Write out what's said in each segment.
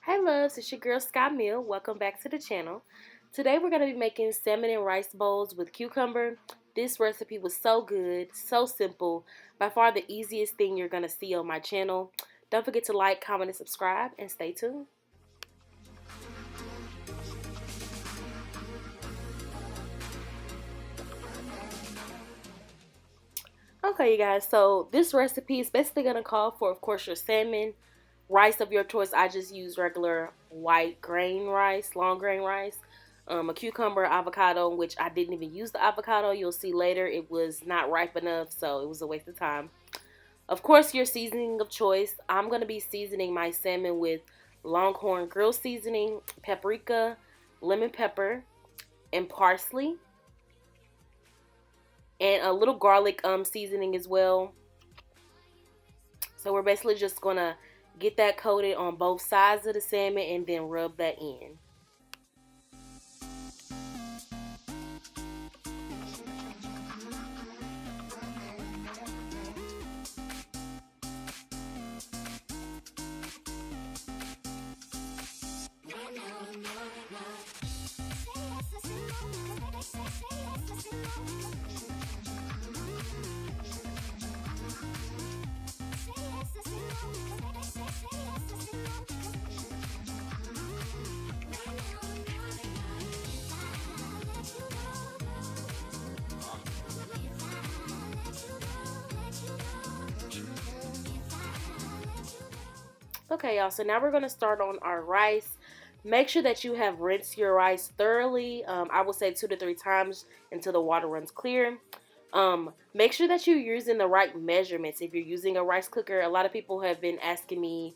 Hey loves, it's your girl Sky Mill. Welcome back to the channel. Today we're going to be making salmon and rice bowls with cucumber. This recipe was so good, so simple, by far the easiest thing you're going to see on my channel. Don't forget to like, comment, and subscribe, and stay tuned. Okay, you guys, so this recipe is basically going to call for, of course, your salmon, rice of your choice. I just use regular white grain rice, long grain rice, a cucumber, avocado, which I didn't even use the avocado. You'll see later it was not ripe enough, so it was a waste of time. Of course, your seasoning of choice. I'm going to be seasoning my salmon with Longhorn grill seasoning, paprika, lemon pepper, and parsley, and a little garlic seasoning as well. So we're basically just going to get that coated on both sides of the salmon and then rub that in. Okay, y'all, so now we're going to start on our rice. Make sure that you have rinsed your rice thoroughly. I would say 2 to 3 times until the water runs clear. Make sure that you're using the right measurements. If you're using a rice cooker, a lot of people have been asking me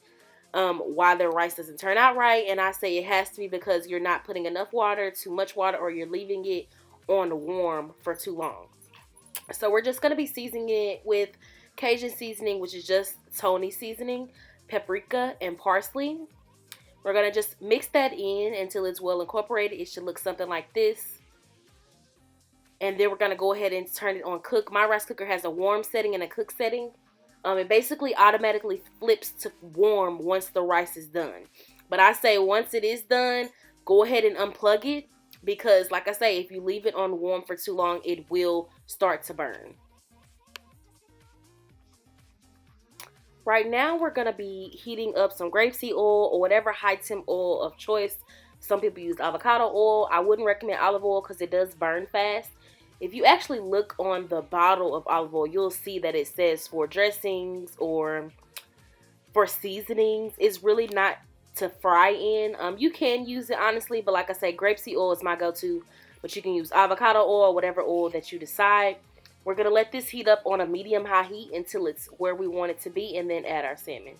why their rice doesn't turn out right. And I say it has to be because you're not putting enough water, too much water, or you're leaving it on warm for too long. So we're just going to be seasoning it with Cajun seasoning, which is just Tony seasoning, paprika, and parsley. We're going to just mix that in until it's well incorporated. It should look something like this. And then we're going to go ahead and turn it on cook. My rice cooker has a warm setting and a cook setting. It basically automatically flips to warm once the rice is done. But I say once it is done, go ahead and unplug it. Because like I say, if you leave it on warm for too long, it will start to burn. Right now, we're going to be heating up some grapeseed oil or whatever high temp oil of choice. Some people use avocado oil. I wouldn't recommend olive oil because it does burn fast. If you actually look on the bottle of olive oil, you'll see that it says for dressings or for seasonings. It's really not to fry in. You can use it honestly, but like I say, grapeseed oil is my go-to. But you can use avocado oil, whatever oil that you decide. We're going to let this heat up on a medium-high heat until it's where we want it to be, and then add our salmon.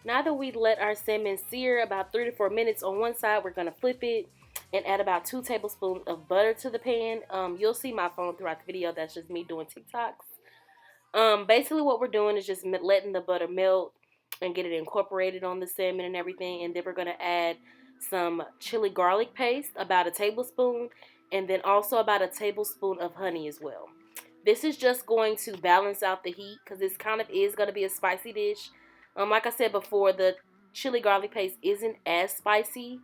Now that we let our salmon sear about 3 to 4 minutes on one side, we're going to flip it and add about 2 tablespoons of butter to the pan. You'll see my phone throughout the video. That's just me doing TikToks. Basically what we're doing is just letting the butter melt and get it incorporated on the salmon and everything. And then we're going to add some chili garlic paste, about a tablespoon, and then also about a tablespoon of honey as well. This is just going to balance out the heat because this kind of is going to be a spicy dish. Like I said before, the chili garlic paste isn't as spicy.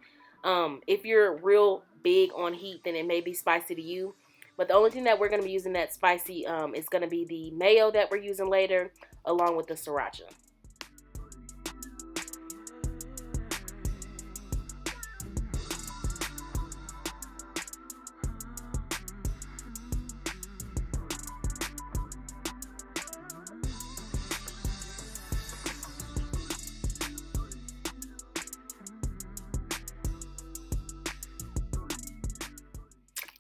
If you're real big on heat, then it may be spicy to you. But the only thing that we're going to be using that's spicy is going to be the mayo that we're using later, along with the sriracha.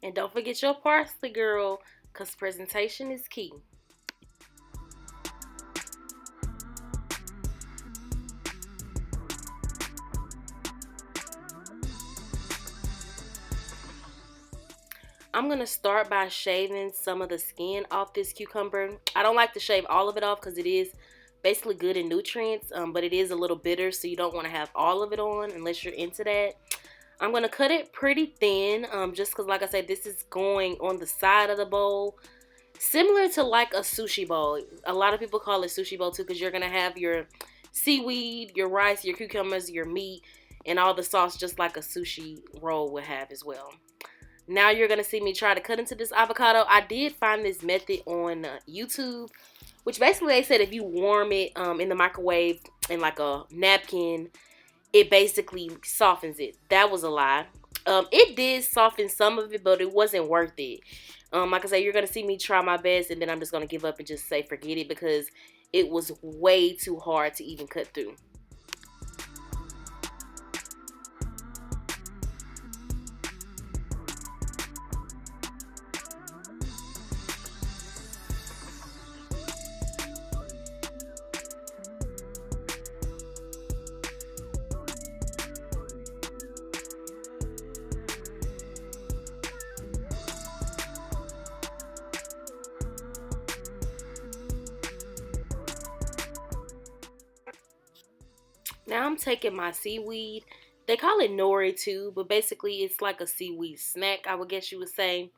And don't forget your parsley, girl, because presentation is key. I'm going to start by shaving some of the skin off this cucumber. I don't like to shave all of it off because it is basically good in nutrients, but it is a little bitter, so you don't want to have all of it on unless you're into that. I'm going to cut it pretty thin, just because, like I said, this is going on the side of the bowl. Similar to like a sushi bowl. A lot of people call it sushi bowl too because you're going to have your seaweed, your rice, your cucumbers, your meat, and all the sauce just like a sushi roll would have as well. Now you're going to see me try to cut into this avocado. I did find this method on YouTube, which basically they said if you warm it in the microwave in like a napkin, it basically softens it. That was a lie. It did soften some of it, but it wasn't worth it. Like I said, you're going to see me try my best, and then I'm just going to give up and just say forget it because it was way too hard to even cut through. Now I'm taking my seaweed. They call it nori too, but basically it's like a seaweed snack, I would guess you would say.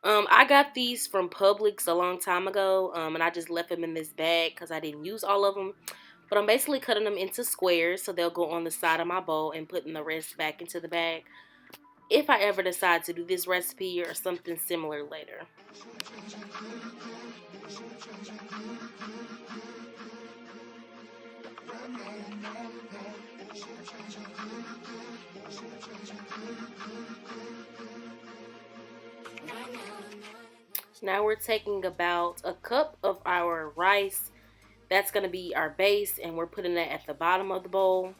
I got these from Publix a long time ago, and I just left them in this bag because I didn't use all of them. But I'm basically cutting them into squares so they'll go on the side of my bowl and putting the rest back into the bag if I ever decide to do this recipe or something similar later. Now we're taking about a cup of our rice. That's going to be our base, and we're putting that at the bottom of the bowl.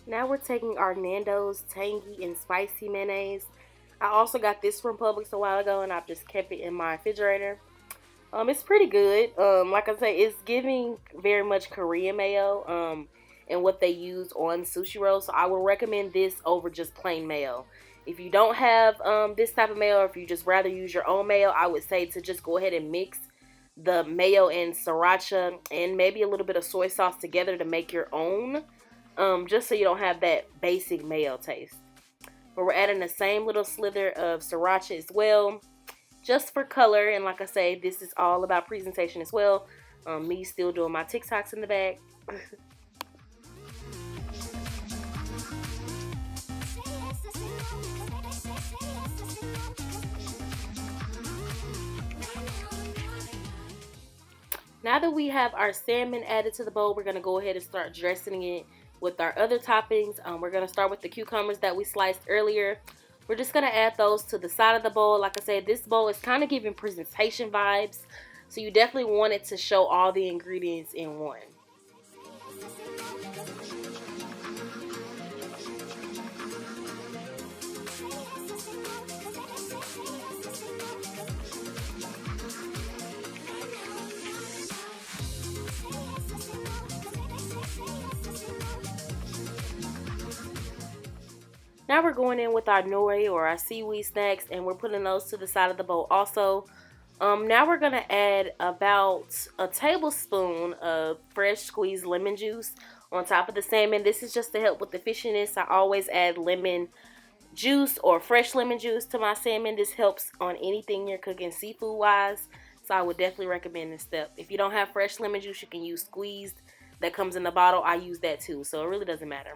Now we're taking our Nando's tangy and spicy mayonnaise. I also got this from Publix a while ago, and I've just kept it in my refrigerator. It's pretty good. Like I say, it's giving very much Korean mayo. And what they use on sushi rolls. So I would recommend this over just plain mayo. If you don't have this type of mayo, or if you just rather use your own mayo, I would say to just go ahead and mix the mayo and sriracha and maybe a little bit of soy sauce together to make your own. Just so you don't have that basic mayo taste. But we're adding the same little slither of sriracha as well, just for color. And like I say, this is all about presentation as well. Me still doing my TikToks in the back. Now that we have our salmon added to the bowl, we're going to go ahead and start dressing it with our other toppings. We're going to start with the cucumbers that we sliced earlier. We're just going to add those to the side of the bowl. Like I said, this bowl is kind of giving presentation vibes. So you definitely want it to show all the ingredients in one. Now we're going in with our nori or our seaweed snacks, and we're putting those to the side of the bowl also. Now we're going to add about a tablespoon of fresh squeezed lemon juice on top of the salmon. This is just to help with the fishiness. I always add lemon juice or fresh lemon juice to my salmon. This helps on anything you're cooking seafood wise. So I would definitely recommend this step. If you don't have fresh lemon juice, you can use squeezed that comes in the bottle. I use that too, so it really doesn't matter.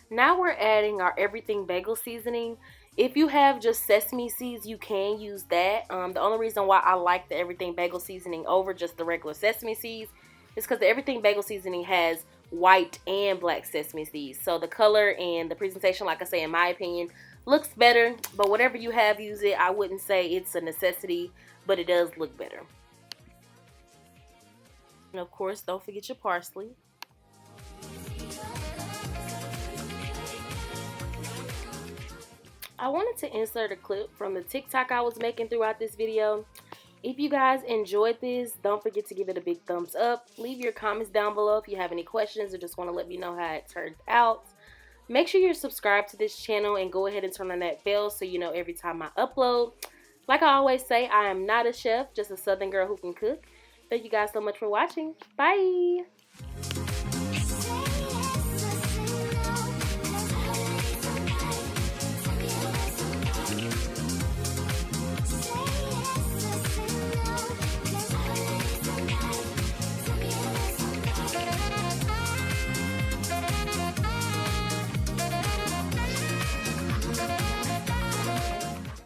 Now we're adding our everything bagel seasoning. If you have just sesame seeds, you can use that. The only reason why I like the everything bagel seasoning over just the regular sesame seeds is because the everything bagel seasoning has white and black sesame seeds. So the color and the presentation, like I say, in my opinion, looks better. But whatever you have, use it. I wouldn't say it's a necessity, but it does look better. And of course, don't forget your parsley. I wanted to insert a clip from the TikTok I was making throughout this video. If you guys enjoyed this, don't forget to give it a big thumbs up. Leave your comments down below if you have any questions or just want to let me know how it turned out. Make sure you're subscribed to this channel and go ahead and turn on that bell so you know every time I upload. Like I always say, I am not a chef, just a Southern girl who can cook. Thank you guys so much for watching. Bye!